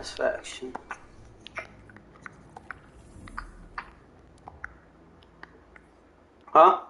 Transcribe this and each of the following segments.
satisfaction. Huh?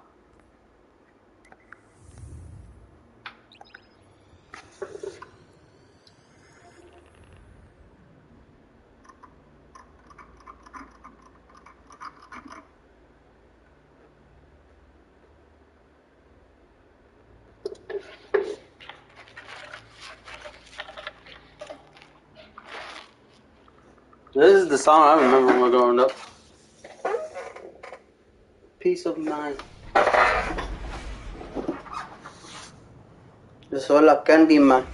This is the song I remember when we were growing up. Peace of mind. This is all I can be, man.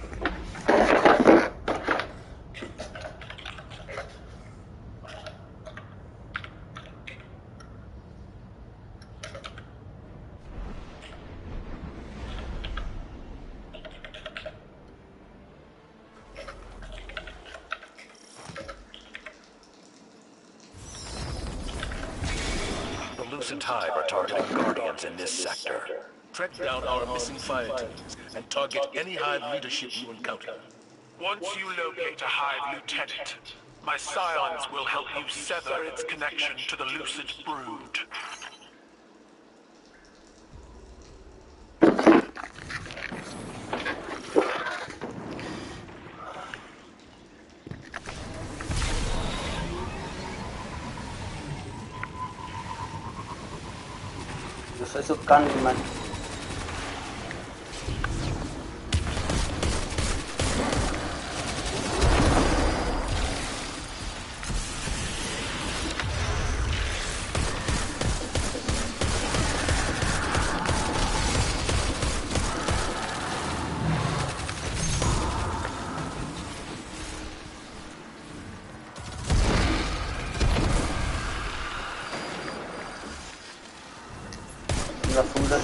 Hive are targeting Guardians in this sector. Track down our missing fire teams and target any Hive leadership you encounter. Once you locate a Hive lieutenant, my scions will help you sever its connection to the Lucid Brood. Yo soy su Candyman. La funda.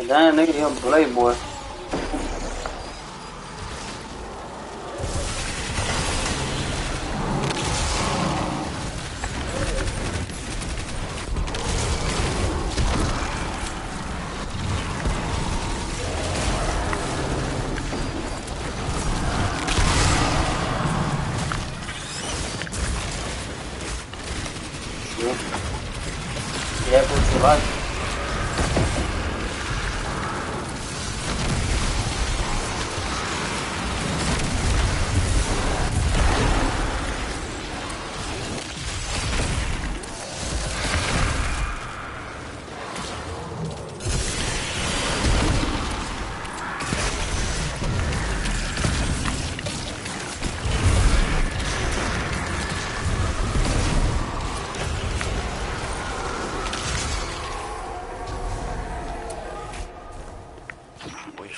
Damn, nigga, you're a blade boy. Yeah, but survive.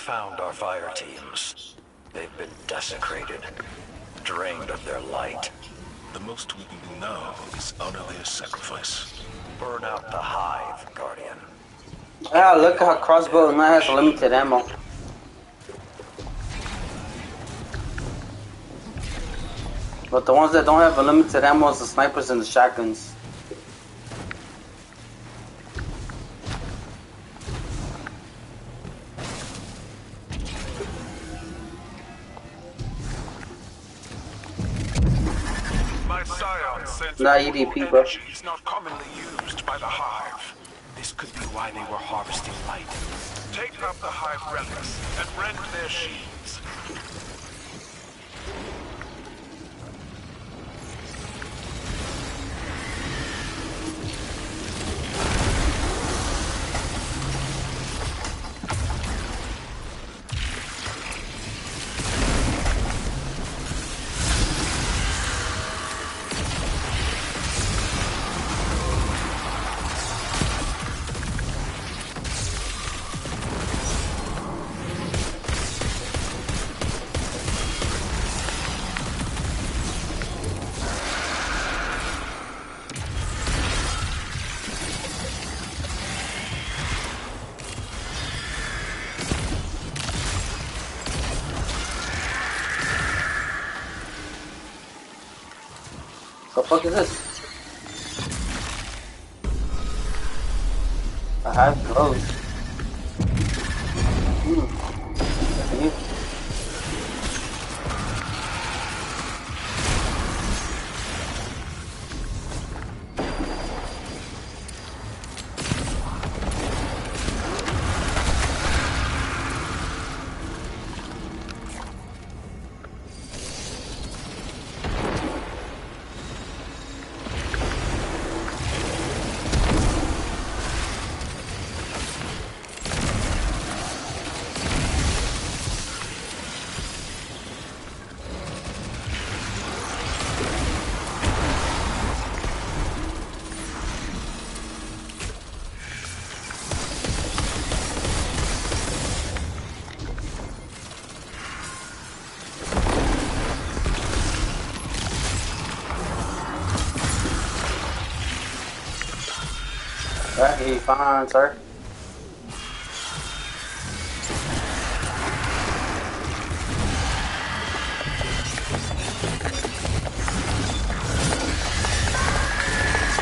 Found our fire teams. They've been desecrated, drained of their light. The most we can do now is honor their sacrifice. Burn out the Hive, Guardian. Ah, look how crossbow now has limited ammo. But the ones that don't have a limited ammo is the snipers and the shotguns. Not EDP, bro. Is not commonly used by the Hive. This could be why they were harvesting light. Take up the Hive relics and rend their sheaths. fuck is this? I have clothes. You? Hey, fine, sir.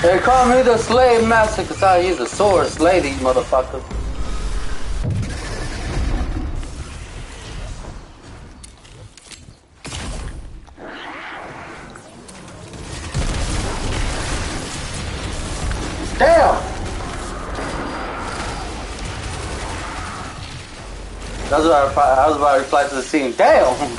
They call me the slave master because I use a sword to slay these motherfuckers. Damn! I was about to reply to the scene. Damn!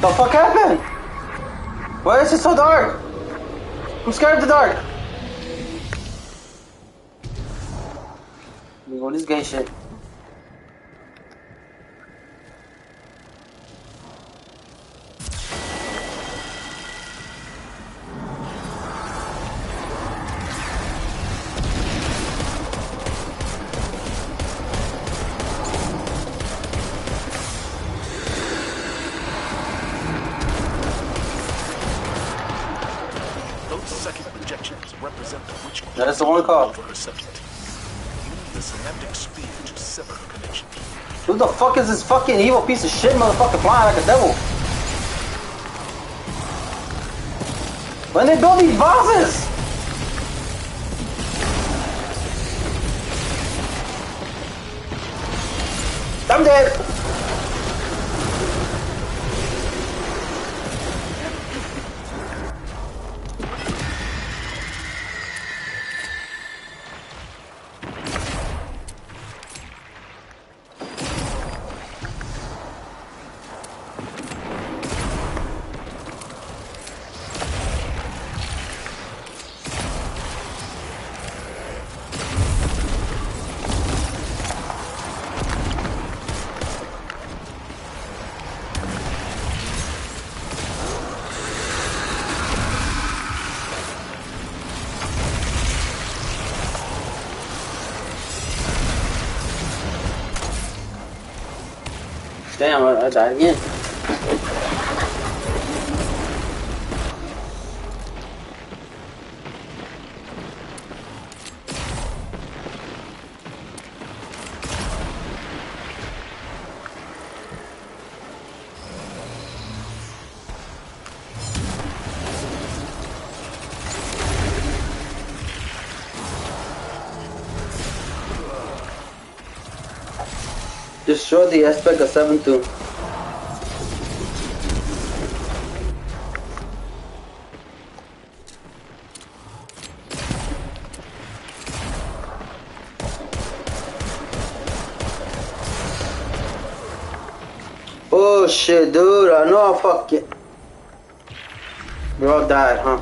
The fuck happened? Why is it so dark? I'm scared of the dark. Let me go this gay shit. That's the one call. Who the fuck is this fucking evil piece of shit motherfucker flying like a devil? When they build these bosses? I'm dead. Damn, I died again. Destroy the aspect of 7-2. Oh shit, dude, I know I fuck it. We all died, huh?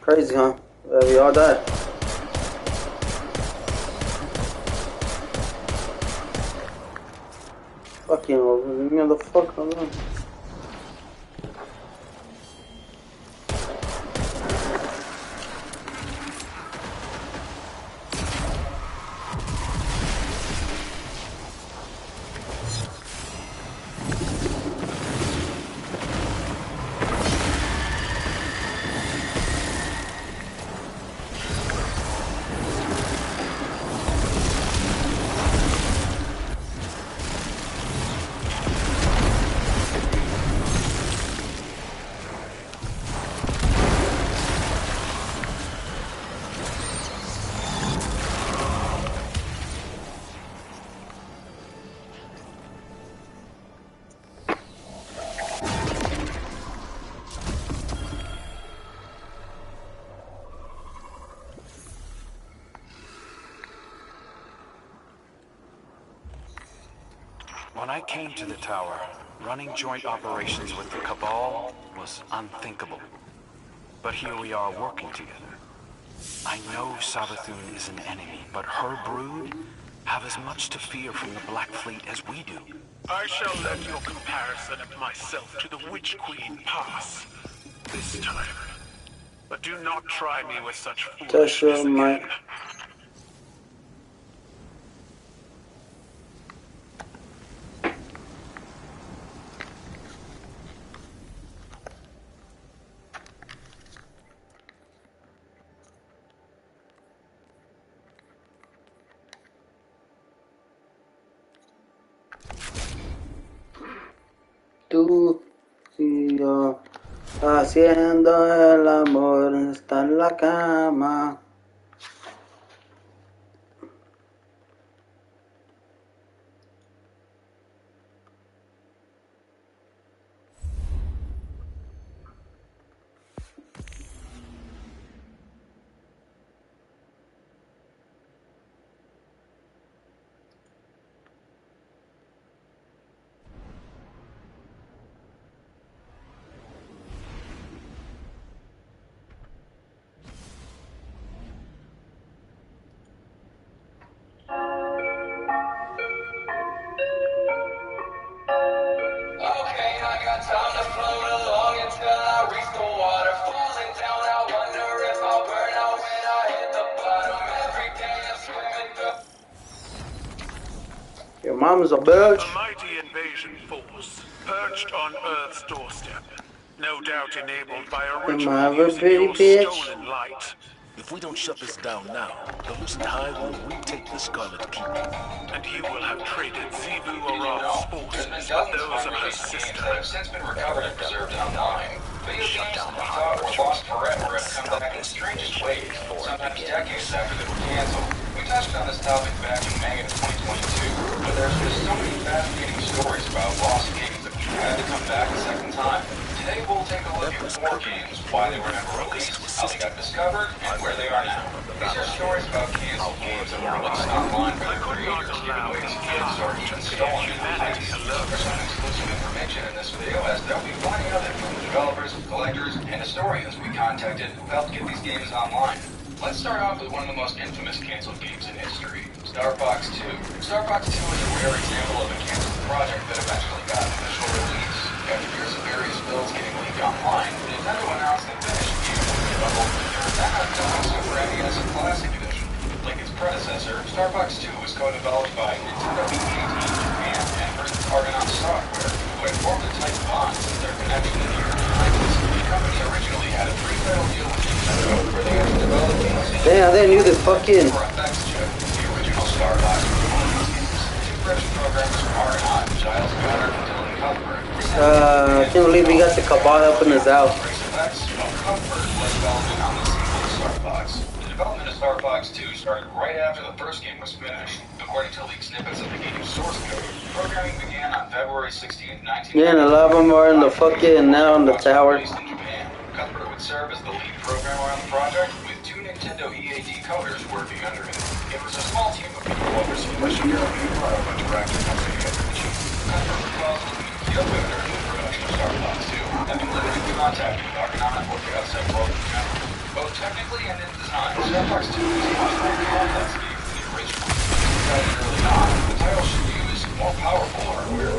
Crazy, huh? We all died. Fucking leave me the fuck alone. When I came to the tower, running joint operations with the Cabal was unthinkable. But here we are working together. I know Savathun is an enemy, but her brood have as much to fear from the Black Fleet as we do. I shall let your comparison of myself to the Witch Queen pass. This time. But do not try me with such foolishness again. Tú y yo haciendo el amor está en la cama. Your mom's a bitch. A mighty invasion force, perched on Earth's doorstep. No doubt enabled by original using your stolen light. If we don't shut this down now, the Lucent Hive will retake the Scarlet Keep. And you will have traded Zivu Arav's forces with those of her sister. Have since been recovered and preserved online. Video games that we thought were lost forever have come back in the strangest ways, sometimes decades after they were canceled. We touched on this topic back in May of 2022, but there's just so many fascinating stories about lost games that we've had to come back a second time. Today we'll take a look at 4 games, why they were never released, how they got discovered, and where they are now. These are stories about canceled games that were released online by their creators, giveaways, gifts, or even stolen content. There's some exclusive information in this video, as there'll be plenty of it from the developers, collectors, and historians we contacted who helped get these games online. Let's start off with one of the most infamous canceled games in history, Star Fox 2. Star Fox 2 is a rare example of a canceled project that eventually got an official release. After years of various builds getting leaked online, Nintendo announced that finished the game was available for their then Super NES Classic Edition. Like its predecessor, Star Fox 2 was co-developed by Nintendo EAD Japan and First Argonaut Software, who had formed a tight bond since their connection in the early 90s. The company originally had a pre-title deal with Nintendo where they had to develop games. Damn, they knew this fucking. For effects chip, the original Star Fox games. 2 production programmers from Argonaut, Giles Goddard and Dylan Cuthbert. I can't believe we got the Cabal helping us out. The development of Star Fox 2 started right after the first game was finished. According to leaked snippets of the game's source code, programming began on February 16, 1990. Yeah, and a lot of them are in the fucking now in the tower. Cuthbert would serve as the lead programmer on the project, with 2 Nintendo EAD coders working under him. It was a small team of people overseen by Shigeru Miyamoto, a director company at the machine. Cuthbert recalls looking at the during the production of Star Fox 2, having limited contact with Argonaut or the outside world in general. Both technically and in design, Star Fox 2 is a much more complex game than the original. Early on, the title should use more powerful hardware.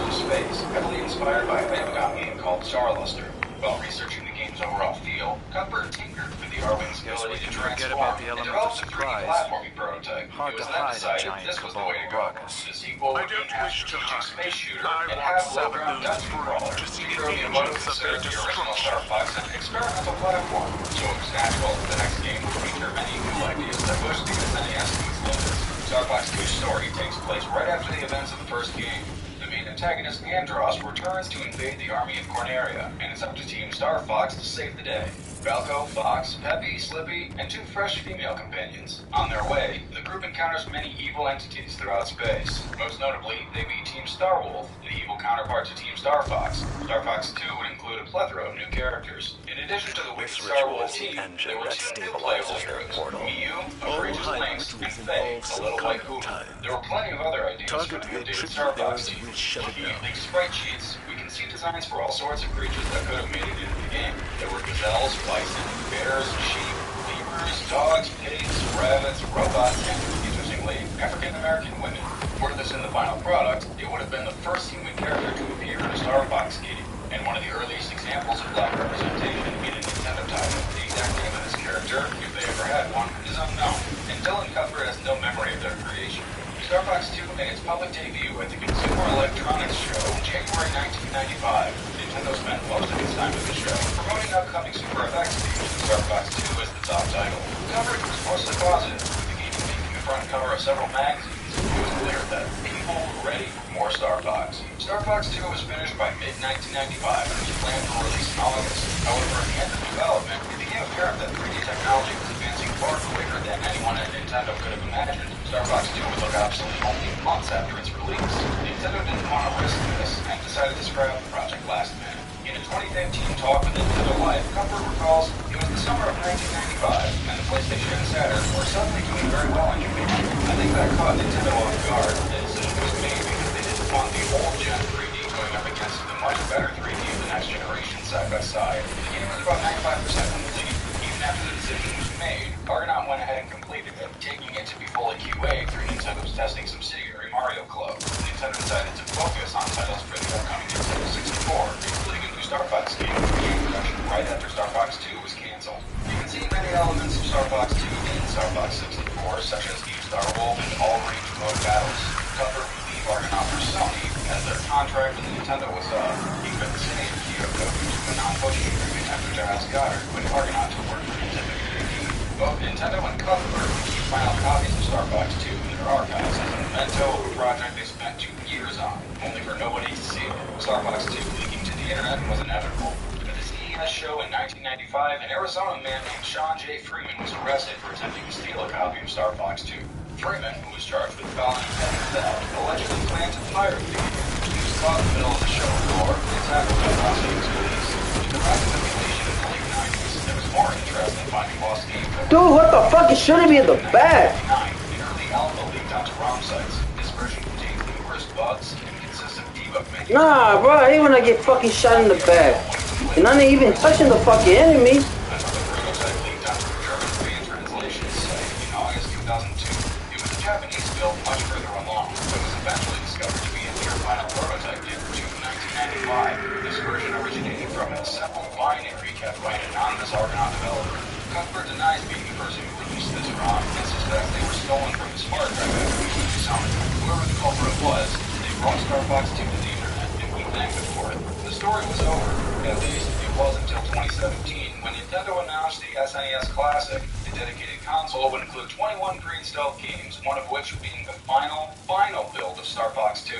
from space, heavily inspired by a Famicom game called Starluster. While researching the game's overall feel, Cuthbert tinkered with the R-Wing's ability to transform and developed a 3D platforming prototype. Hard It was to then hide a decided giant this was the cabal way to go. ruckus. The sequel I would be don't an wish to strategic hide. space shooter I and want have low-ground Sabathun's dungeon brood crawler. to see Feature the of the above agents of their considered the original destruction. Star Fox an experimental platform, so it was natural that the next game would feature many new ideas that pushed the SNES to its limits. Star Fox 2's story takes place right after the events of the first game. The main antagonist, Andros, returns to invade the army of Corneria, and it's up to Team Star Fox to save the day. Falco, Fox, Peppy, Slippy, and 2 fresh female companions. On their way, the group encounters many evil entities throughout space. Most notably, they meet Team Starwolf, the evil counterpart to Team Star Fox. Star Fox 2 would include a plethora of new characters. In addition to the wicked Starwolf team, there were 2 new playable heroes, Miyu, a courageous Lynx, and Faye, a little white hoodoo. There were plenty of other ideas for the updated Star Fox team. Looking at leaked sprite sheets, we can see designs for all sorts of creatures that could have made it into the game. There were gazelles, bison, bears, sheep, lemurs, dogs, pigs, rabbits, robots, and, interestingly, African-American women. Were this in the final product, it would have been the first human character to appear in a Star Fox game, and one of the earliest examples of black representation in a Nintendo title. The exact name of this character, if they ever had one, is unknown, and Dylan Cuthbert has no memory of their creation. Star Fox 2 made its public debut at the Consumer Electronics Show in January 1995. Nintendo spent most of its time at the show promoting upcoming Super FX games, with Star Fox 2 as the top title. Coverage was mostly positive, with the game making the front cover of several magazines. It was clear that people were ready for more Star Fox. Star Fox 2 was finished by mid-1995 and was planned for release in August. However, at the end of development, it became apparent that 3D technology was advancing far quicker than anyone at Nintendo could have imagined. Star Fox 2 would look obsolete only months after its release. Nintendo didn't want to risk this and decided to scrap the project last minute. In a 2015 talk with Nintendo Life, Cuthbert recalls, it was the summer of 1995, and the PlayStation and Saturn were suddenly doing very well in Japan. I think that caught Nintendo off guard. The decision was made because they didn't want the old gen 3D going up against the much better 3D of the next generation side by side. The game was about 95% complete. Even after the decision was made, Argonaut went ahead and completed it, taking it to be fully QA through Nintendo's testing subsidiary Mario Club. Nintendo decided to focus on titles for the upcoming Nintendo 64, including a new Star Fox game that began production right after Star Fox 2 was canceled. You can see many elements of Star Fox 2 in Star Fox 64, such as Eve Starwolf and all range mode battles. Cuthbert would leave Argonaut for Sony, as their contract with Nintendo was up. He could stay in Kyoto due to a non-pushing agreement after Giles Goddard quit Argonaut to work for Nintendo UAD. Both Nintendo and Cuthbert would keep final copies of Star Fox 2 in their archives as a memento of a project they spent 2 years on, only for nobody to see it. Star Fox 2 leaking to the internet was inevitable. At the CES show in 1995, an Arizona man named Sean J. Freeman was arrested for attempting to steal a copy of Star Fox 2. Freeman, who was charged with felony petty theft, allegedly planned to pirate the game. He was caught in the middle of the show floor and tackled by Las Vegas police. In the rise of emulation in the late 90s, there was more interest in finding lost games that Dude, what the fuck? It shouldn't be in the back. An early alpha leaked onto ROM sites. This version contains numerous bugs and inconsistent debug menus. Nah, bro, I hate when I get fucking shot in the back. And I'm not even touching the fucking enemy. Another prototype leaked onto the German fan translation site in August 2002. It was a Japanese build much further along, but was eventually discovered to be a near final prototype in June 1995. This version originated from a simple binary kept by an anonymous Argonaut developer. Cuthbert denies being the person who released this ROM and suspects they were stolen from his hard drive after he was summoned. Whoever the culprit was, they brought Star Fox 2 to the internet, and we thanked them for it. The story was over. At least, it was until 2017, when Nintendo announced the SNES Classic. The dedicated console would include 21 pre-installed games, one of which being the final build of Star Fox 2.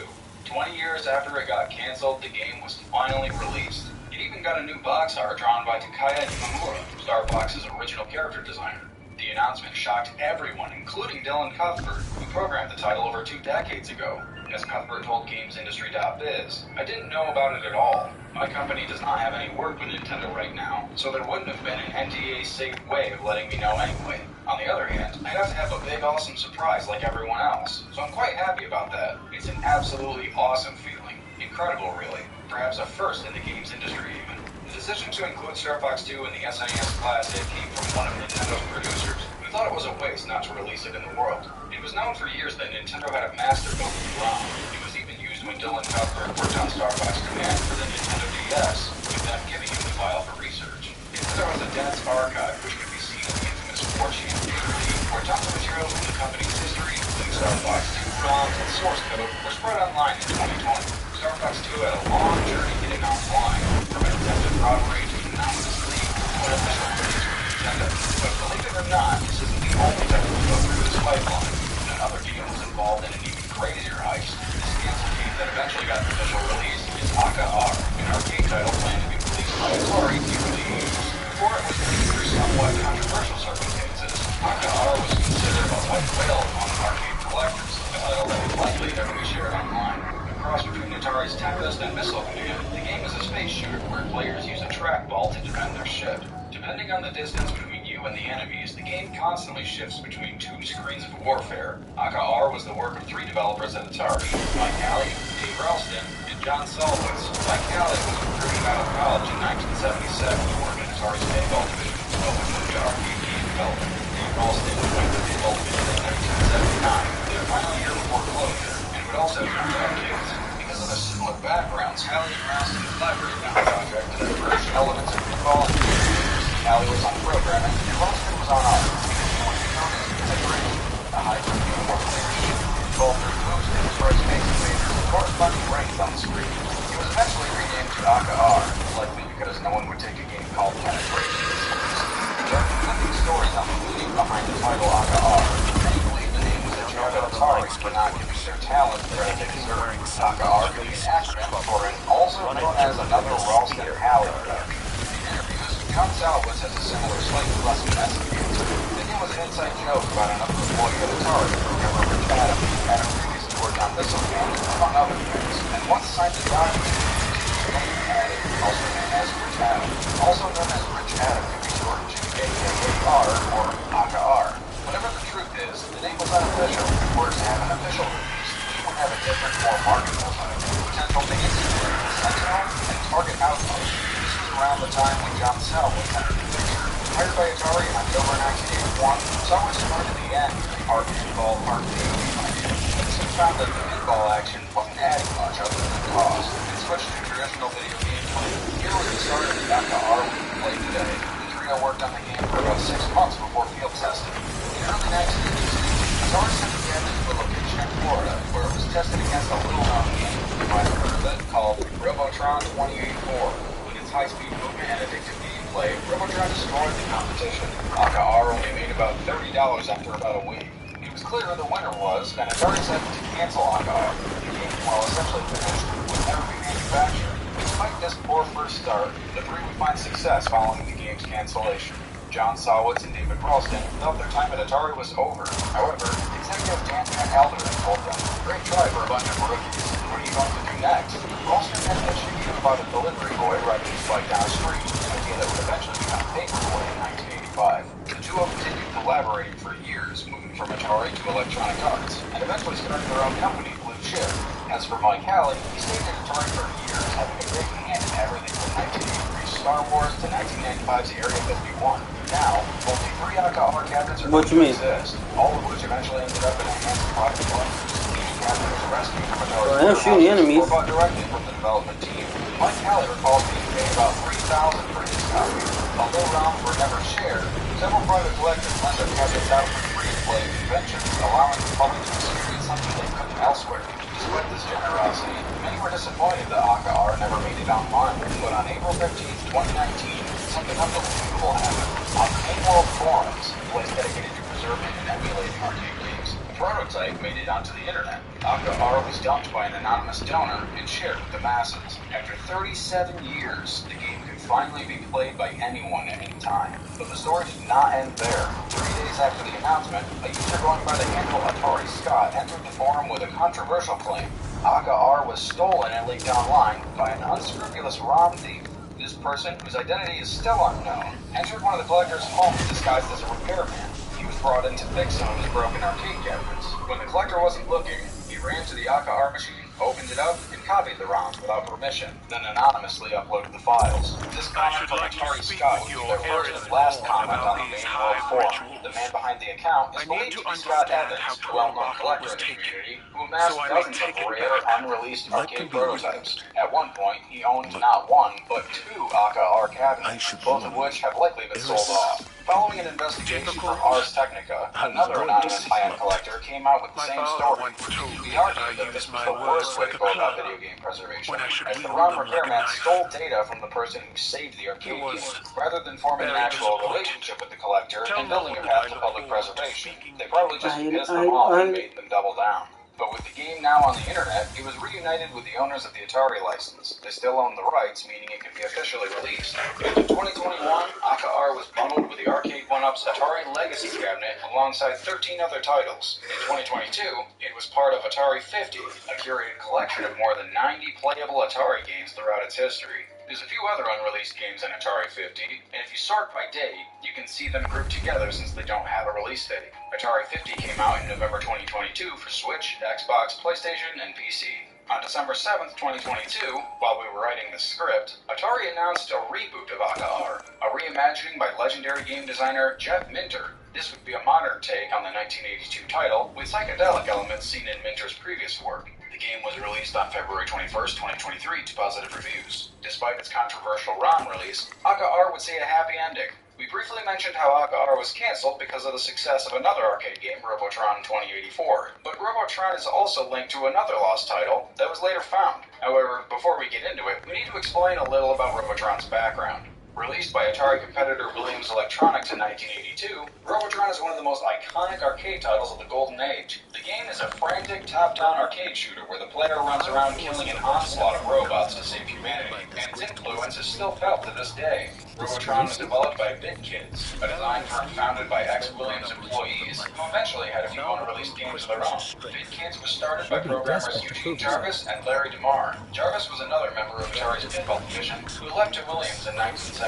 20 years after it got canceled, the game was finally released. It even got a new box art drawn by Takaya Imamura, Star Fox's original character designer. The announcement shocked everyone, including Dylan Cuthbert, who programmed the title over 2 decades ago. As Cuthbert told GamesIndustry.biz, I didn't know about it at all. My company does not have any work with Nintendo right now, so there wouldn't have been an NDA-safe way of letting me know anyway. On the other hand, I got to have a big awesome surprise like everyone else, so I'm quite happy about that. It's an absolutely awesome feeling. Incredible, really. Perhaps a first in the games industry, even. The decision to include Star Fox 2 in the SNES Classic came from one of Nintendo's producers, who thought it was a waste not to release it in the world. It was known for years that Nintendo had a master built of the ROM. It was even used when Dylan Cuthbert worked on Star Fox Command for the Nintendo DS, with them giving him the file for research. There was a dense archive which could be seen in the infamous 4chan community, where tons of material from the company's history, including Star Fox 2 ROMs and source code, were spread online in 2020. Star Fox 2 had a long journey getting offline, from an attempted robbery to an anonymous leak to an official release from Nintendo. But believe it or not, this isn't the only title to go through this pipeline. Another game was involved in an even crazier heist. This canceled game that eventually got an official release is Aka R, an arcade title planned to be released by Atari DVDs. Before it was released through somewhat controversial circumstances, Aka R was considered a white whale among arcade collectors, a title that would likely never be shared online. A cross between Atari's Tempest and Missile Command, the game is a space shooter where players use a trackball to defend their ship. Depending on the distance between you and the enemies, the game constantly shifts between two screens of warfare. Aka R was the work of 3 developers at Atari, Mike Halley, Dave Ralston, and John Salwitz. Mike Halley was recruited out of college in 1977 to work in Atari's paintball division, which was the arcade game development. Dave Ralston went to paintball division in 1979, their final year before closure, and would also come to arcades. Because of their similar backgrounds, Halley and Ralston collaborated on the project to merge elements of paintball and Halley was on programming, and Ralston was on art. It was known as integration, a hybrid game where players shoot involved their moves to destroy space invaders and corresponding ranks on the screen. It was eventually renamed to Aka R, likely because no one would take a game called Penetration seriously. There are conflicting stories on the meaning behind the title Aka R. Many believe the name was injured at Atari for not giving their talent the credit they deserve. Aka R could be an acronym for an also known as another Ralston-Halley production. John Salwitz has a similar, slightly less messy answer. The game was an inside joke about another employee at Atari, programmer Rich Adam, who had previously worked on Missile Command, among other things, and once signed the document, name added, also known as Rich Adam. Also known as Rich Adam can be shortened to AKA-R or Aka R. Whatever the truth is, the name was unofficial. If it were to have an official release, it would have a different, more marketable title. Potential to instigate Sentinel and Target Outpost. Around the time when John Salwitz entered the picture. Hired by Atari in October 1981, Salwitz started the end of the Art Pinball Arcade game idea, but soon found that the pinball action wasn't adding much other than cost, and switched to traditional video gameplay. Here was the start of the Aka R we play today. The trio worked on the game for about 6 months before field testing. In the early 1980s, Atari sent the game to a location in Florida, where it was tested against a little-known game, you might have heard of it, called Robotron 2084. High-speed movement and addictive gameplay, Robotron destroyed the competition. Aka R only made about $30 after about a week. It was clear who the winner was, and Atari said to cancel Aka R. The game, while essentially finished, would never be manufactured. Despite this poor first start, the 3 would find success following the game's cancellation. John Salwitz and David Ralston felt their time at Atari was over. However, executive Dan Van Alderen told them, "Great try for a bunch of rookies. What are you going to do next?" Ralston had mentioned about a delivery boy riding his bike down the street, an idea that would eventually become Paperboy in 1985. The duo continued collaborating for years, moving from Atari to Electronic Arts, and eventually started their own company, Blue Chip. As for Mike Halley, he stayed at Atari for years, having a great hand in everything from 1983's Star Wars to 1995's Area 51. Now, only 3 Aka R cabinets are going to exist, all of which eventually ended up in the hands of private collectors. Each cabinet was rescued from Atari's warehouse or bought directly from the development team. Mike Halley recalls being paid about $3,000 for his copy. Although ROMs were never shared, several private collectors lent their cabinets out for free to play at conventions, allowing the public to experience something they couldn't elsewhere. Despite this generosity, many were disappointed that Aka R never made it online, but on April 15, 2019, something unbelievable happened. On the Game World forums, a place dedicated to preserving and emulating arcade games, a prototype made it onto the internet. Aka R was dumped by an anonymous donor and shared with the masses. After 37 years, the game could finally be played by anyone at any time. But the story did not end there. 3 days after the announcement, a user going by the handle Atari Scott entered the forum with a controversial claim. Aka R was stolen and leaked online by an unscrupulous ROM thief. This person, whose identity is still unknown, entered one of the collector's homes disguised as a repairman. He was brought in to fix some of his broken arcade cabinets. When the collector wasn't looking, he ran to the Aka R machine, opened it up, and copied the ROMs without permission, then anonymously uploaded the files. This comment from Atari Scott would be their first and last comment on the main world forum. The man behind the account is believed to be Scott Evans, a well-known collector in the community who amassed dozens of rare, unreleased arcade prototypes. At one point, he owned not one, but two Aka-R cabinets, both of which have likely been sold off. Following an investigation from Ars Technica, another anonymous high-end collector came out with the same story. He argued that this was the worst way to go about video game preservation, as the ROM repairman stole data from the person who saved the arcade game, rather than forming an actual relationship with the collector and building a path to public preservation. They probably just pissed them off and made them double down. But with the game now on the internet, it was reunited with the owners of the Atari license. They still own the rights, meaning it could be officially released. In 2021, Aka-R was bundled with the Arcade 1-Up's Atari Legacy cabinet alongside 13 other titles. In 2022, it was part of Atari 50, a curated collection of more than 90 playable Atari games throughout its history. There's a few other unreleased games in Atari 50, and if you sort by date, you can see them grouped together since they don't have a release date. Atari 50 came out in November 2022 for Switch, Xbox, PlayStation, and PC. On December 7th, 2022, while we were writing the script, Atari announced a reboot of Aka-R, a reimagining by legendary game designer Jeff Minter. This would be a modern take on the 1982 title, with psychedelic elements seen in Minter's previous work. The game was released on February 21st, 2023 to positive reviews. Despite its controversial ROM release, Aka-R would see a happy ending. We briefly mentioned how Aka-R was cancelled because of the success of another arcade game, Robotron 2084. But Robotron is also linked to another lost title that was later found. However, before we get into it, we need to explain a little about Robotron's background. Released by Atari competitor Williams Electronics in 1982, Robotron is one of the most iconic arcade titles of the Golden Age. The game is a frantic top-down arcade shooter where the player runs around killing an onslaught of robots to save humanity, and its influence is still felt to this day. Robotron was developed by BitKids, a design firm founded by ex-Williams employees who eventually had a few unreleased games of their own. BitKids was started by programmers Eugene Jarvis and Larry DeMar. Jarvis was another member of Atari's Pinball division who left to Williams in 1979.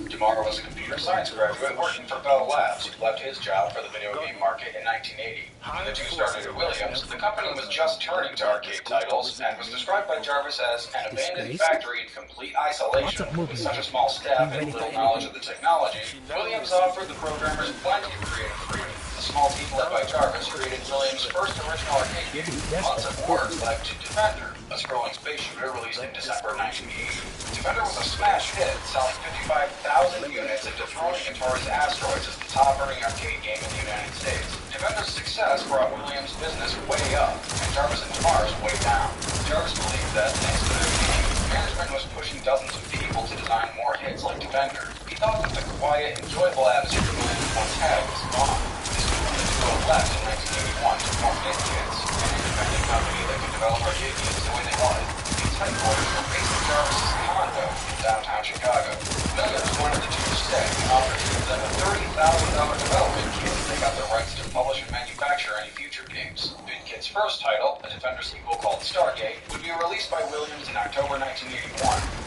DeMar was a computer science graduate working for Bell Labs, who left his job for the video game market in 1980. When the two started at Williams, the company was just turning to arcade titles and was described by Jarvis as an abandoned factory in complete isolation. With such a small staff and little knowledge of the technology, Williams offered the programmers plenty of creative freedom. The small team led by Jarvis created Williams' first original arcade game. Months of work led to Defender, a scrolling space shooter released in December 1980. Defender was a smash hit, selling 55,000 units and dethroning Atari's Asteroids as the top-earning arcade game in the United States. Defender's success brought Williams' business way up, and Jarvis and DeMar's way down. Jarvis believed that, thanks to their team, management was pushing dozens of people to design more hits like Defender. He thought that the quiet, enjoyable atmosphere Williams once had was gone. This was when the duo left in 1981 to form BitKids, an independent company that could develop arcade games the way they wanted. Its headquarters were based in Jarvis' condo in downtown Chicago. Williams wanted the two to stay and offered to give them a $30,000 development kit if they got the rights to publish and manufacture any future games. BitKid's first title, a Defender sequel called Stargate, would be released by Williams in October 1981.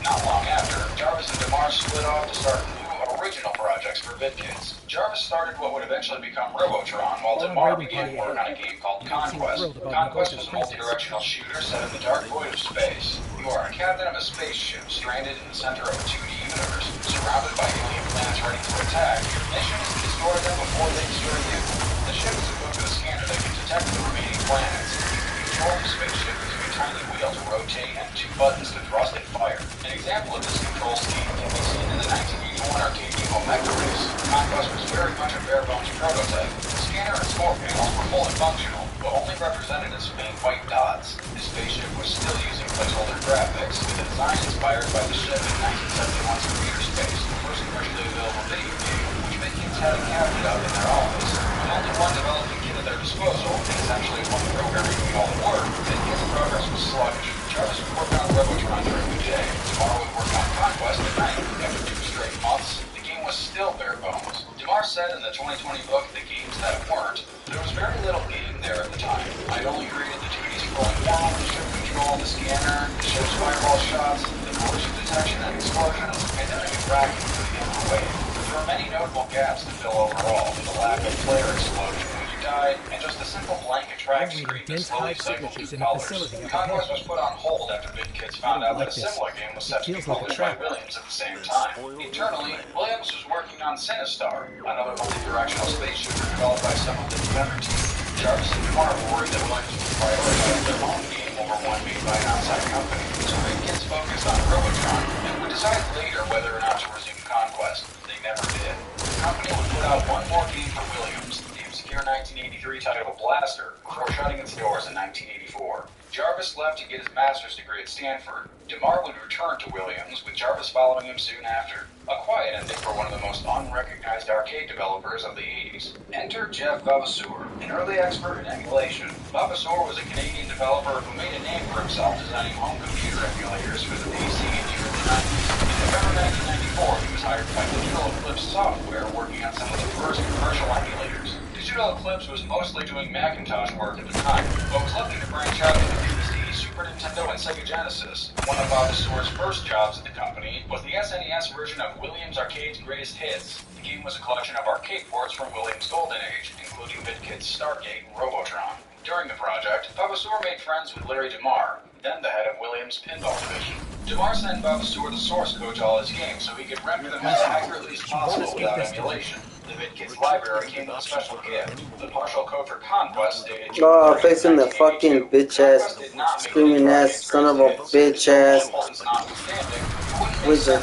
Not long after, Jarvis and DeMar split off to start new original projects for BitKids. Jarvis started what would eventually become Robotron, while DeMar began work on a game called Conquest. Conquest was a multi-directional shooter set in the dark void of space. You are a captain of a spaceship stranded in the center of a 2D universe, surrounded by alien planets ready to attack. Your mission is to destroy them before they destroy you. The ship is equipped with a scanner that can detect the remaining planets. You control the spaceship using a tiny wheel to rotate and two buttons to thrust and fire. An example of this control scheme can be seen in the 1981 arcade game Omega Race. Conquest was very much a bare-bones prototype. The scanner and score panels were fully functional, but only represented as faint white dots. The spaceship was still using placeholder graphics, with a design inspired by the ship in 1971's Computer Space, the first commercially available video game, which BitKids had a cabinet up in their office. With only one development kit at their disposal, and essentially one programmer doing all the work, BitKids' progress was sluggish. Jarvis would work on Robotron during the day. DeMar would work on Conquest at night. After 2 straight months, the game was still bare bones. DeMar said in the 2020 book, The Games That Weren't, there was very little game there at the time. I'd only created the 2D scrolling world, the ship control, the scanner, the ship's fireball shots, the collision detection and explosions, and then a new racking for the gameplay. There were many notable gaps to fill overall, with a lack of player explosion when you died, and just a simple blank track screen that slowly cycled through colors. Conquest was put on hold after VidKids found out that a similar game was set to be published by Williams at the same time. Internally, Williams was working on Sinistar, another multi-directional space shooter developed by some of the Defender team. Jarvis and Kamar were worried that Williams would prioritize their own game over one made by an outside company, so VidKids focused on Robotron and would decide later whether or not to resume Conquest. They never did. The company would put out one more game for Williams, the obscure 1983 title Blaster, before shutting its doors in 1984. Jarvis left to get his master's degree at Stanford. DeMar would return to Williams, with Jarvis following him soon after. A quiet ending for one of the most unrecognized arcade developers of the 80s. Enter Jeff Vavasour, an early expert in emulation. Vavasour was a Canadian developer who made a name for himself designing home computer emulators for the PC in the early 90s. In November 1994, he was hired by Digital Eclipse Software, working on some of the first commercial emulators. Digital Eclipse was mostly doing Macintosh work at the time, but was looking to branch out into PC, Super Nintendo, and Sega Genesis. One of Vavasour's first jobs at the company was the SNES version of Williams Arcade's Greatest Hits. The game was a collection of arcade ports from Williams' golden age, including VidKids' Stargate and Robotron. During the project, Vavasour made friends with Larry DeMar, then the head of Williams' pinball division. DeMar sent Vavasour the source code to all his games so he could render them as accurately as possible without emulation. The VidKids library came with a special gift. The partial code for Conquest stated... Oh, facing the fucking bitch ass, screaming ass, son of a bitch ass wizard.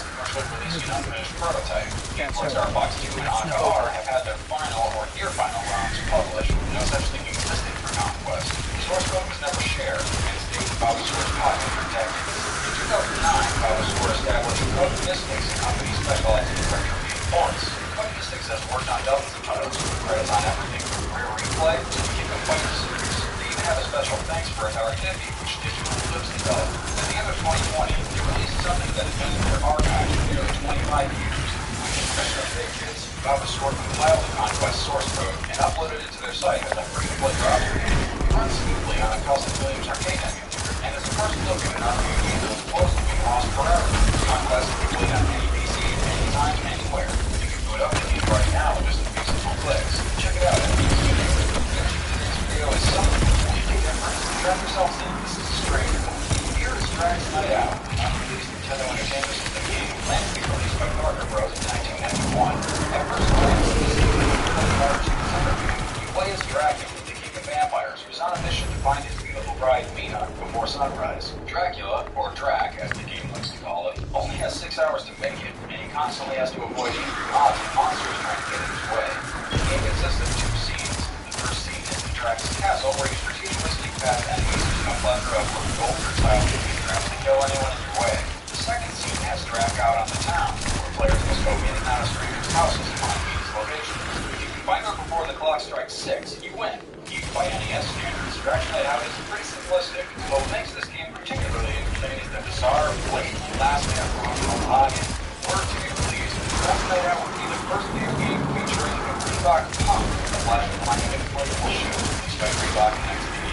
Star Fox 2 and Aka R have had their final or near final rounds published. No such thing existed for Conquest. The source code was never shared, and stayed in Vavasour's pocket for decades. In 2009, Vavasour established Code Mystics, a company specializing in retrofitting ports. Code Mystics has worked on dozens of titles with credits on everything from Rare Replay to the King of Fighters series. They even have a special thanks for Atari 50, which Digital Eclipse developed. At the end of 2020, they released something that has been in their archives for nearly 25 years. VidKids, Vavasour compiled the Conquest source code and uploaded it to their site as a free-to-play browser game. It runs smoothly on a custom Williams arcade emulator, and is a first look at an arcade game that was close to being lost forever. Conquest can be played on any PC, anytime, anywhere. You can boot up the game right now with just a few simple clicks. Check it out at YouTube. Today's video is something completely different. Grab yourself in, this is a strange one. Here is Drax Night Out, an unreleased Nintendo Entertainment System game planned to be released by Warner Bros. In 1991. At first glance, this is a March December game. You play as Dracula, the king of vampires, who's on a mission to find his beautiful bride, Mina, before sunrise. Dracula, or Drac, as the game likes to call it, only has 6 hours to make it, and he constantly has to avoid angry mobs and monsters trying to get in his way. The game consists of 2 scenes. The first scene is in Drac's castle, where you strategically sneak past enemies using a plethora of gold-style shooting traps to kill anyone in your way. The second scene has Drac out on the town, where players must go in and out of strangers' houses to find Mina's location. If you can find her before the clock strikes 6, you win. Even by NES standards, Drac Night Out is pretty simplistic, but what makes this game particularly interesting is the bizarre, blatantly last-man promotional login. Word to be released, Drac Night Out would be the first video game featuring a Reebok pump, a flash-of-light inflatable shoe released by Reebok in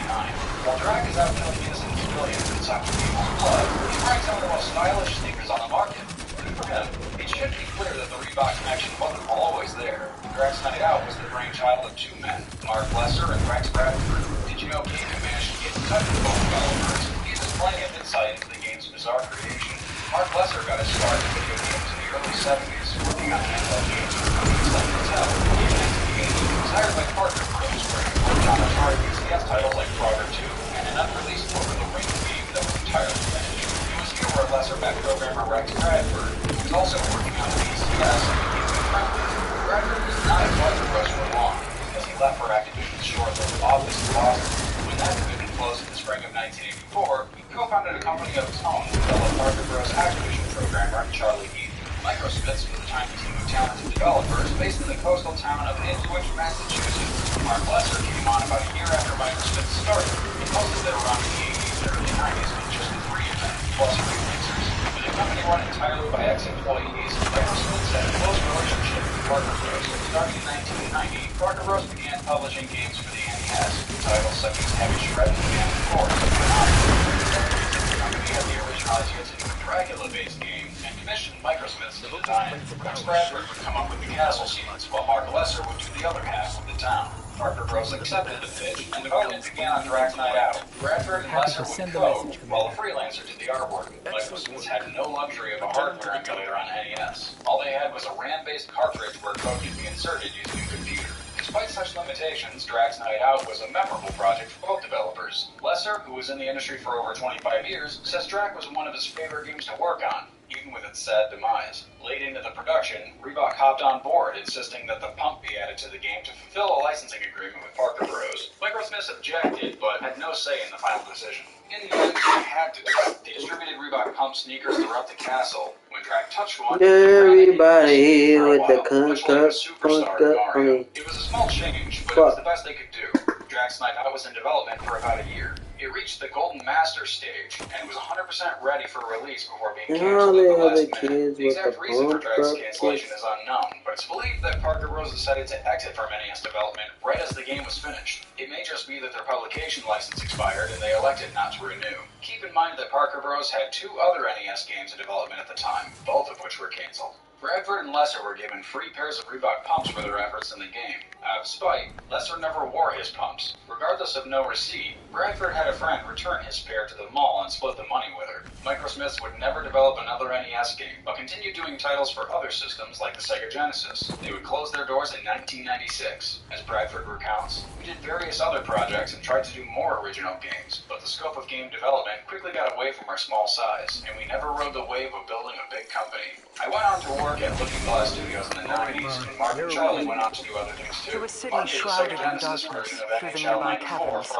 1989. While Drac is out killing innocent civilians and sucking people's blood, he's wearing some of the most stylish sneakers on the market. Good for him. It should be clear that the Reebok connection wasn't always there. Drax Night Out was the brainchild of 2 men, Mark Lesser and Rex Bradford. Did you know Gaming managed to get in touch with both developers? He has plenty of insight into the game's bizarre creation. Mark Lesser got his start in video games in the early 70s, working on handheld games for companies like Mattel. In 1980, he was hired by Partner Bros, where he worked on Atari VCS titles like Frogger 2, and an unreleased over-the-ring game that was entirely finished. He was here where Lesser met programmer Rex Bradford, who was also working on the VCS and became good friends with. Bradford was not at Partner Bros for long, because he left for Activision's short-lived office in Boston. When that division closed in the spring of 1984, he co-founded a company of his own to develop Partner Bros. Activision programmer Charlie Heath. Microsmiths was a tiny team of talented developers based in the coastal town of Ipswich, Massachusetts. Mark Lesser came on about a year after Microsmiths started. Most of them around the 80s and early 90s with just the 3 of them, plus freelancers. With the company run entirely by ex-employees, Microsmiths had a close relationship with Partner Bros. Starting in 1990, Partner Bros. Began publishing games for the NES, titles such as Heavy Shred and Family Force. The company had the original idea to do a Dracula-based game, and commissioned Microsmiths to design it. Rex Bradford would come up with the castle scenes, while Mark Lesser would do the other half of the town. Parker Bros accepted the pitch, and development began on Drax Night Out. Bradford and Lesser would code, while a freelancer did the artwork. Microsmiths had no luxury of a hardware emulator on NES. All they had was a RAM-based cartridge where code could be inserted using a computer. Despite such limitations, Drax Night Out was a memorable project for both developers. Lesser, who was in the industry for over 25 years, says Drax was one of his favorite games to work on, even with its sad demise. Late into the production, Reebok hopped on board, insisting that the pump be added to the game to fulfill a licensing agreement with Parker Bros. Microsmiths objected, but had no say in the final decision. In the end, they had to do it. They distributed Reebok pump sneakers throughout the castle. When Drax touched one, everybody with the superstar Mario. It was a small change, but it was the best they could do. Drax Night Out was in development for about a year. It reached the Golden Master stage and was 100% ready for release before being canceled at the last minute. The exact reason for Drax's cancellation is unknown, but it's believed that Parker Bros decided to exit from NES development right as the game was finished. It may just be that their publication license expired and they elected not to renew. Keep in mind that Parker Bros had 2 other NES games in development at the time, both of which were canceled. Bradford and Lesser were given free pairs of Reebok pumps for their efforts in the game. Out of spite, Lesser never wore his pumps. Regardless of no receipt, Bradford had a friend return his pair to the mall and split the money with her. Microsmiths would never develop another NES game, but continued doing titles for other systems like the Sega Genesis. They would close their doors in 1996. As Bradford recounts, we did various other projects and tried to do more original games, but the scope of game development quickly got away from our small size, and we never rode the wave of building a big company. I went on to work at Looking Glass Studios in the 90s, and Mark and Charlie went on to do other things too. To a city shrouded in darkness through the nearby caverns.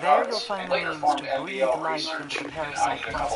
There you'll find means to breathe life into the parasite once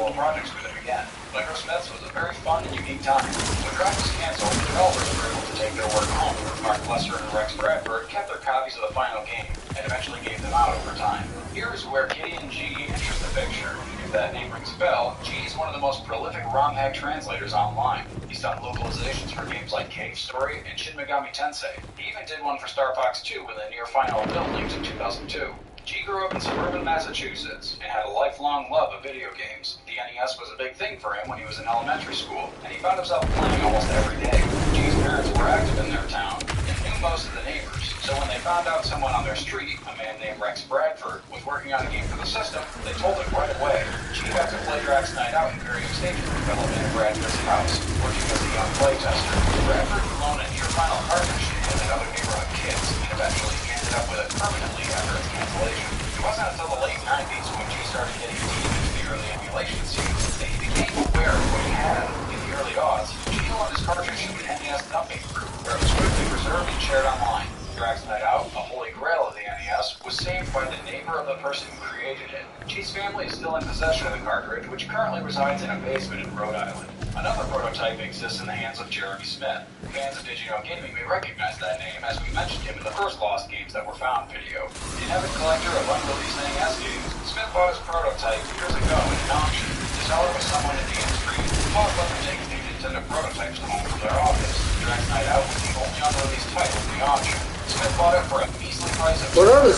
again. Microsmiths was a very fun and unique time. When Drax was canceled, the developers were able to take their work home. Mark Lesser and Rex Bradford kept their copies of the final game, and eventually gave them out over time. Here is where Gideon G enters the picture. If that name rings a bell, G is one of the most prolific ROM hack translators online. He's done localizations for games like Cave Story and Shin Megami Tensei. He even did one for Star Fox 2 with a near-final build leaked in 2002. G grew up in suburban Massachusetts and had a lifelong love of video games. The NES was a big thing for him when he was in elementary school, and he found himself playing almost every day. G's parents were active in their town and knew most of the neighbors, so when they found out someone on their street, a man named Rex Bradford, was working on a game for the system, they told him right away. G got to play Drax Night Out in various stages of development at Bradford's house, working as a young playtester. Bradford loaned a near-final cartridge to him and other neighborhood kids, and eventually he ended up with it permanently after its cancellation. It wasn't until the late 90s when G started getting deep into the early emulation scene that he became aware of what he had. In the early odds, G loaned his cartridge to an NES dumping group, where it was quickly preserved and shared online. Drax Night Out, a holy grail of the NES, was saved by the neighbor of the person who created it. G's family is still in possession of the cartridge, which currently resides in a basement in Rhode Island. Another prototype exists in the hands of Jeremy Smith. Fans of Digino Gaming may recognize that name, as we mentioned him in the first Lost Games That Were Found video. The avid collector of unreleased NES games, Smith bought his prototype years ago in an auction. The seller was someone in the industry who thought let them take the Nintendo prototypes home from their office. Drax Night Out was the only unreleased title in the auction. Smith bought it for a measly price of $200,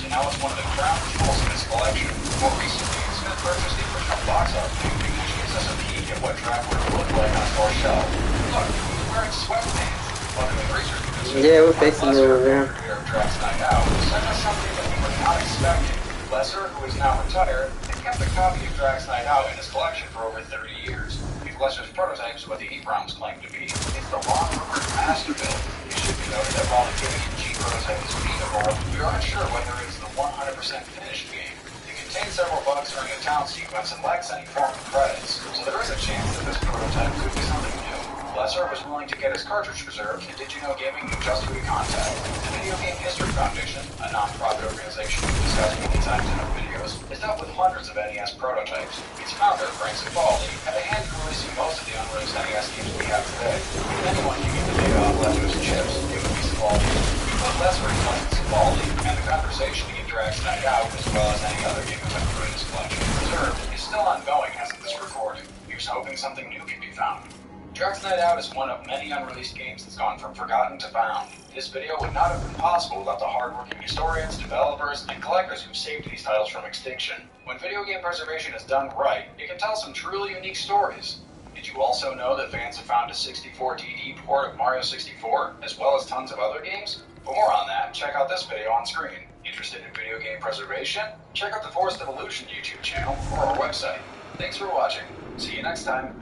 and now it's one of the crown jewels in his collection. More recently, Smith purchased the original box art painting, which gives us a peek at what Drax would have looked like on a store shelf. Look, he's wearing sweatpants. Luckily, researchers we're facing it over there. Drax Night Out sent us something that we were not expecting. Lesser, who is now retired, had kept a copy of Drax Night Out in his collection for over 30 years. If Lesser's prototype is what the EEPROMs claim to be, it's the long-rumored master build. It should be noted that while the Gideon G prototype is beatable, we are unsure whether it's the 100% finished game. It contains several bugs during the town sequence and lacks any form of credits, so there is a chance that this prototype could be something new. Lesser was willing to get his cartridge preserved, and Digino Gaming knew just who to contact. The Video Game History Foundation, a non-profit organization we've discussed many times in our videos, has dealt with hundreds of NES prototypes. Its founder, Frank Cifaldi, had a hand in releasing most of the unreleased NES games we have today. If anyone can get the data off Lesser's chips, it would be Cifaldi. We put Lesser in touch with Cifaldi, and the conversation to get Drax Night Out, as well as any other game that's ever in his collection preserved, is still ongoing as of this recording. He was hoping something new can be found. Drax Night Out is one of many unreleased games that's gone from forgotten to found. This video would not have been possible without the hardworking historians, developers, and collectors who saved these titles from extinction. When video game preservation is done right, it can tell some truly unique stories. Did you also know that fans have found a 64 DD port of Mario 64, as well as tons of other games? For more on that, check out this video on screen. Interested in video game preservation? Check out the Forest Evolution YouTube channel or our website. Thanks for watching. See you next time.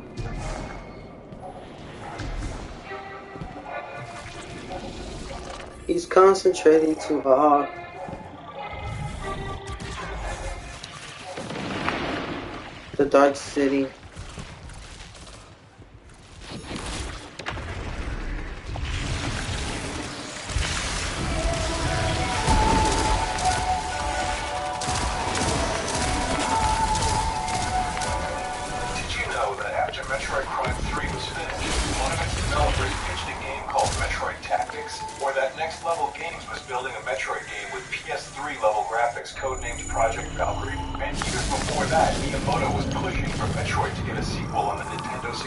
He's concentrating too hard. The Dark City. Metroid Prime 3 was finished, one of its developers pitched a game called Metroid Tactics, where that Next Level Games was building a Metroid game with PS3 level graphics codenamed Project Valkyrie. And years before that, Miyamoto was pushing for Metroid to get a sequel on the Nintendo 64.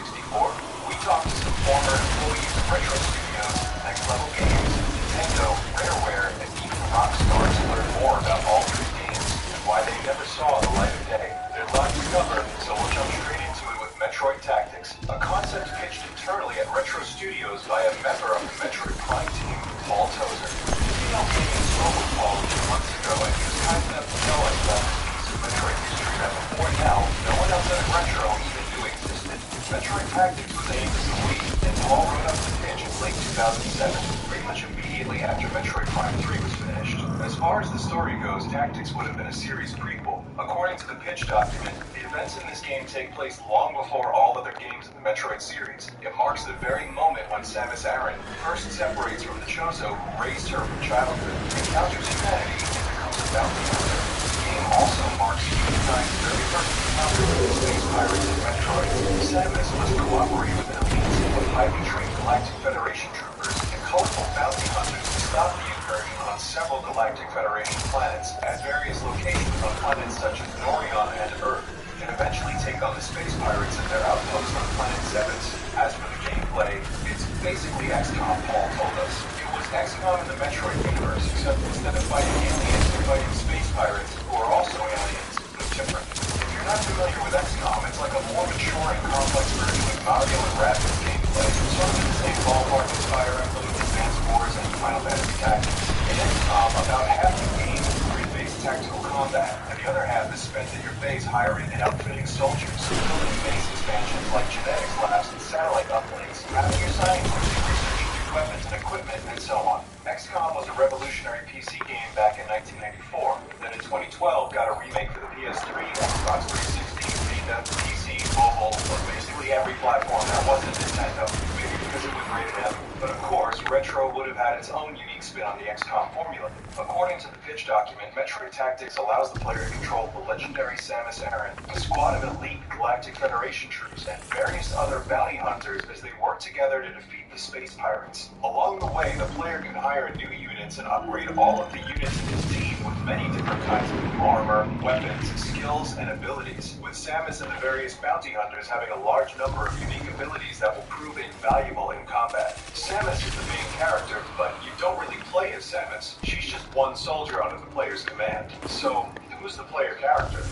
We talked to some former employees of Retro Studios, Next Level Games, Nintendo, Rareware, and even Rockstar to learn more about all three games and why they never saw the light of day. There's lots to cover, so we'll jump straight into it with Metroid Tactics, a concept pitched internally at Retro Studios by a member of the Metroid Prime team, Paul Tozer. Email Gaming spoke with Paul a few months ago, and he was kind enough to tell us about this piece of Metroid history that before now, no one outside of Retro even knew existed. Metroid Tactics was aimed as a lead, and Paul wrote up the pitch in late 2007, pretty much immediately after Metroid Prime 3 was finished. As far as the story goes, Tactics would have been a series prequel. According to the pitch document, the events in this game take place long before all other games in the Metroid series. It marks the very moment when Samus Aran first separates from the Chozo who raised her from childhood, encounters humanity, and becomes a bounty hunter. The game also marks Humankind's very first encounter with the space pirates in Metroid. Samus must cooperate with an elite team of highly trained Galactic Federation troopers and colorful bounty hunters to stop the incursion on several Galactic Federation planets at various locations on planets such as Norion and Earth, and eventually take on the space pirates at their outpost on planet Zebes. As for the gameplay, it's basically XCOM, Paul told us. It was XCOM in the Metroid universe, except instead of fighting aliens, you're fighting space pirates, who are also aliens, but different. If you're not familiar with XCOM, it's like a more mature and complex version of Mario and Rabbids gameplay, sort of in the same ballpark as Fire Emblem, Advance Wars, and Final Fantasy Tactics. In XCOM, about half the game is grid-based tactical combat, and the other half is spent at your base hiring and outfitting soldiers, building base expansions like genetics labs and satellite uplinks, having your scientists research new weapons and equipment, and so on. XCOM was a revolutionary PC game back in 1994, then in 2012 got a remake for the PS3, Xbox 360, Vita, PC, mobile, or basically every platform that wasn't Nintendo, maybe because it was rated M. But of course, Retro would have had its own unique spin on the XCOM formula. According to the pitch document, Metroid Tactics allows the player to control the legendary Samus Aran, a squad of elite Galactic Federation troops, and various other bounty hunters as they work together to defeat the space pirates. Along the way, the player can hire new units and upgrade all of the units in his team with many different kinds of new armor, weapons, skills, and abilities, with Samus and the various bounty hunters having a large number of unique abilities that will prove invaluable in combat. Samus is the main character, but you don't really play as Samus. She's just one soldier under the player's command. So, who's the player character?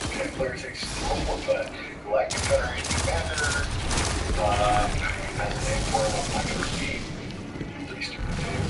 Okay, player takes the role of a Galactic Federation commander. Has a name for it, I'm not going to repeat. Pretty stupid name.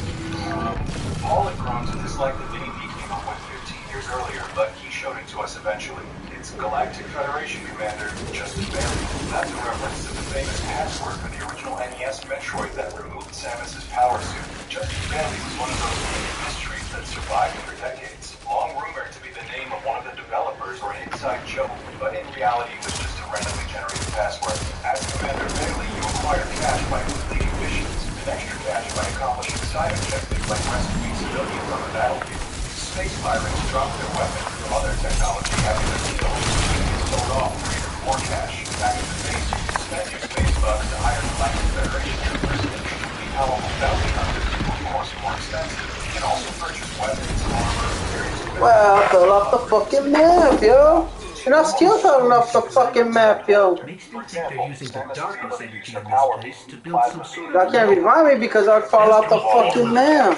Paul had grown to dislike the name he came up with 15 years earlier, but he showed it to us eventually. It's Galactic Federation Commander Justin Bailey. That's a reference to the famous password for the original NES Metroid that removed Samus's power suit. Justin Bailey was one of those gaming mysteries that survived for decades, long rumored to be the name of one of the developers or an inside joke, but in reality was just a randomly generated password. As Commander Bailey, you acquire cash by completing missions, and extra cash by accomplishing side objectives like rescuing civilians on the battlefield. Space pirates drop their weapons from other technology after they're killed, which is sold off for even more cash. Back at the base, you can spend your space bucks to hire Galactic Federation troopers and truly powerful bounty hunters, who of course are more expensive. You can also purchase weapons, armor, various equipment. Well, I fell off the fucking map, yo. And I still fell off the fucking map, yo. Makes me think they're using the darkness energy in this place to build some sort of... I can't remind me because I fall off the fucking map.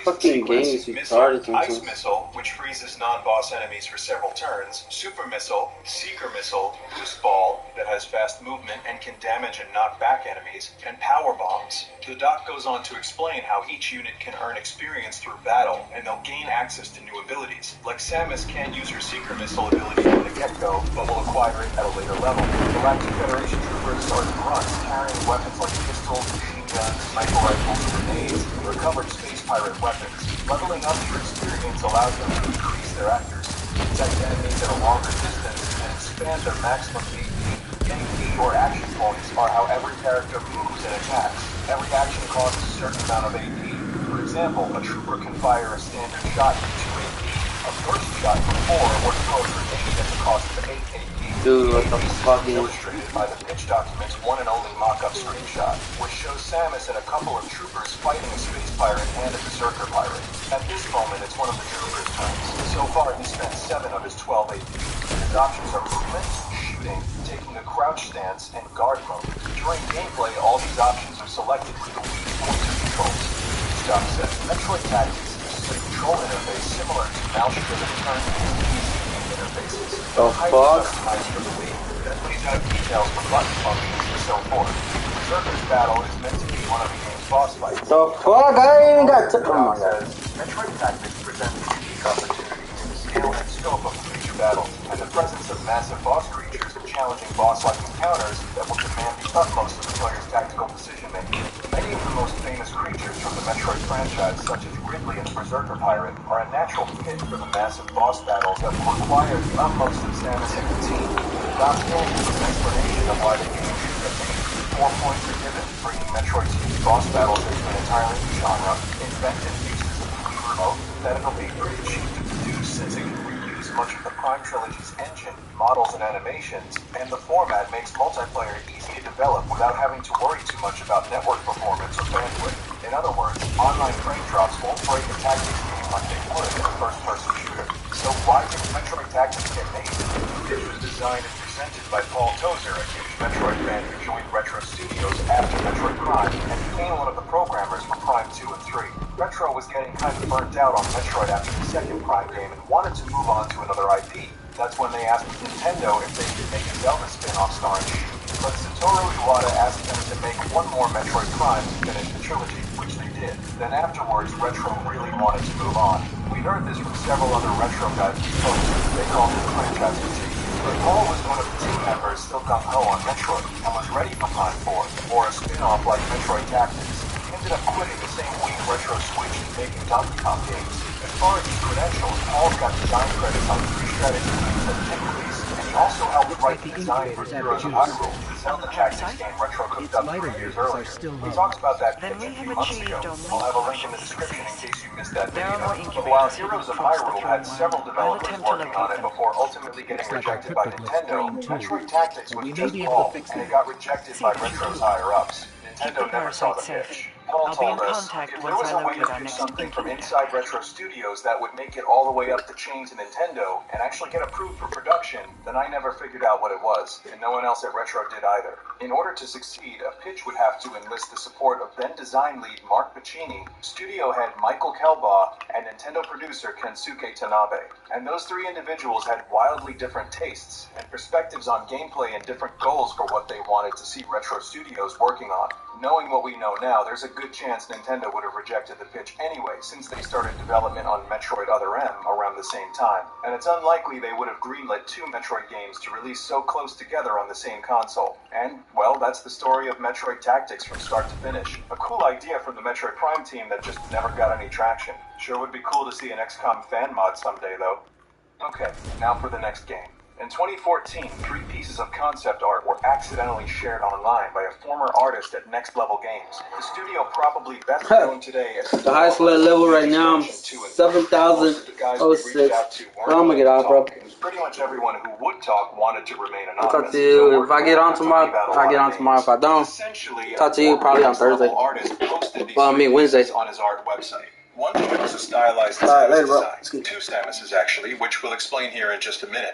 Fucking game is retarded Ice sometimes. Missile, which freezes non-boss enemies for several turns. Super Missile, Seeker Missile, Boost Ball, that has fast movement and can damage and knock back enemies, and power bombs. The doc goes on to explain how each unit can earn experience through battle, and they'll gain access to new abilities. Like Samus can't use her secret missile ability from the get-go, but will acquire it at a later level. Galactic Federation troopers are grunts carrying weapons like pistols, machine guns, sniper rifles, grenades, and recovered space pirate weapons. Leveling up your experience allows them to increase their accuracy, detect enemies at a longer distance, and expand their maximum AP. AP, or action points, are how every character moves and attacks. Every action costs a certain amount of AP. For example, a trooper can fire a standard shot for 2 AP, a burst shot for 4, or throw a grenade at the cost of 8 AP. Dude, what the fuck is... Illustrated by the pitch document's one and only mock-up screenshot, which shows Samus and a couple of troopers fighting a space pirate and a berserker pirate. At this moment, it's one of the troopers' turns. So far, he spent 7 of his 12 AP. His options are movement, shooting, taking a crouch stance, and guard mode. During gameplay, all these options are selected with the Wii pointer controls. Pitch doc says Metroid Tactics uses a control interface similar to mouse-driven turn-based interfaces. The fuck? For the Wii that lays out details for button functions and so forth. Berserker's battle is meant to be one of the game's boss fights. The fuck? I ain't even got to... Oh my god. Metroid Tactics presents a unique opportunity in the scale and scope of creature battle, and the presence of massive boss creatures and challenging boss-like encounters that will demand the utmost of the player's tactical decision-making. Many of the most famous creatures from the Metroid franchise, such as Ridley and the Berserker Pirate, are a natural fit for the massive boss battles that will require the utmost of Samus and the team. The doc ends with an explanation of why the game should continue. 4 points are given, bringing Metroid to use boss battles into an entirely new genre, inventive uses of the Wii remote, that it'll be pretty cheap to produce since it can reuse much of the Prime Trilogy's engine, models, and animations, and the format makes multiplayer easy to develop without having to worry too much about network performance or bandwidth. In other words, online frame drops won't break a tactics game like they would in a first-person shooter. So why did Metroid Tactics get made? It was designed and presented by Paul Tozer, a huge Metroid fan who joined Retro Studios after Metroid Prime and became one of the programmers for Prime 2 and 3. Retro was getting kind of burnt out on Metroid after the second Prime game and wanted to move on to another IP. That's when they asked Nintendo if they could make a Zelda spin-off starring Sheik. But Satoru Iwata asked them to make one more Metroid Prime to finish the trilogy, which they did. Then afterwards, Retro really wanted to move on. We heard this from several other Retro guys we spoke to. They called it franchise fatigue. But Paul was one of the team members still gung-ho on Metroid and was ready for Prime 4, or a spin-off like Metroid Tactics. He ended up quitting the same week Retro switched to making Donkey Kong games. As far as his credentials, Paul's got design credits on 3 strategy games that did release, and he also helped write the design for Heroes of Hyrule, the Zelda Tactics game Retro cooked up 3 years earlier. He talks about that pitch a few months ago. I'll have a link in the description in case you missed that video. But while Heroes of Hyrule had several developers working on it before ultimately getting rejected by Nintendo, Metroid Tactics was just Paul, and it got rejected by Retro's higher-ups. Nintendo never saw the pitch. Paul told us, if there was a way to do something from inside Retro Studios that would make it all the way up the chain to Nintendo and actually get approved for production, then I never figured out what it was, and no one else at Retro did either. In order to succeed, a pitch would have to enlist the support of then design lead Mark Pacini, studio head Michael Kelbaugh, and Nintendo producer Kensuke Tanabe. And those 3 individuals had wildly different tastes and perspectives on gameplay and different goals for what they wanted to see Retro Studios working on. Knowing what we know now, there's a good chance Nintendo would have rejected the pitch anyway, since they started development on Metroid Other M around the same time. And it's unlikely they would have greenlit 2 Metroid games to release so close together on the same console. And, well, that's the story of Metroid Tactics from start to finish. A cool idea from the Metroid Prime team that just never got any traction. Sure would be cool to see an XCOM fan mod someday, though. Okay, now for the next game. In 2014, 3 pieces of concept art were accidentally shared online by a former artist at Next Level Games. The studio probably best known today as the highest level right now, 7,006. I'm gonna get out, bro. Pretty much everyone who would talk wanted to remain anonymous. I'll talk to you if I get on tomorrow. I get on tomorrow. If I don't, talk to you probably on Thursday. Well, I mean Wednesday. On his art website. One was a stylized Samus design. 2 Samuses, actually, which we'll explain here in just a minute.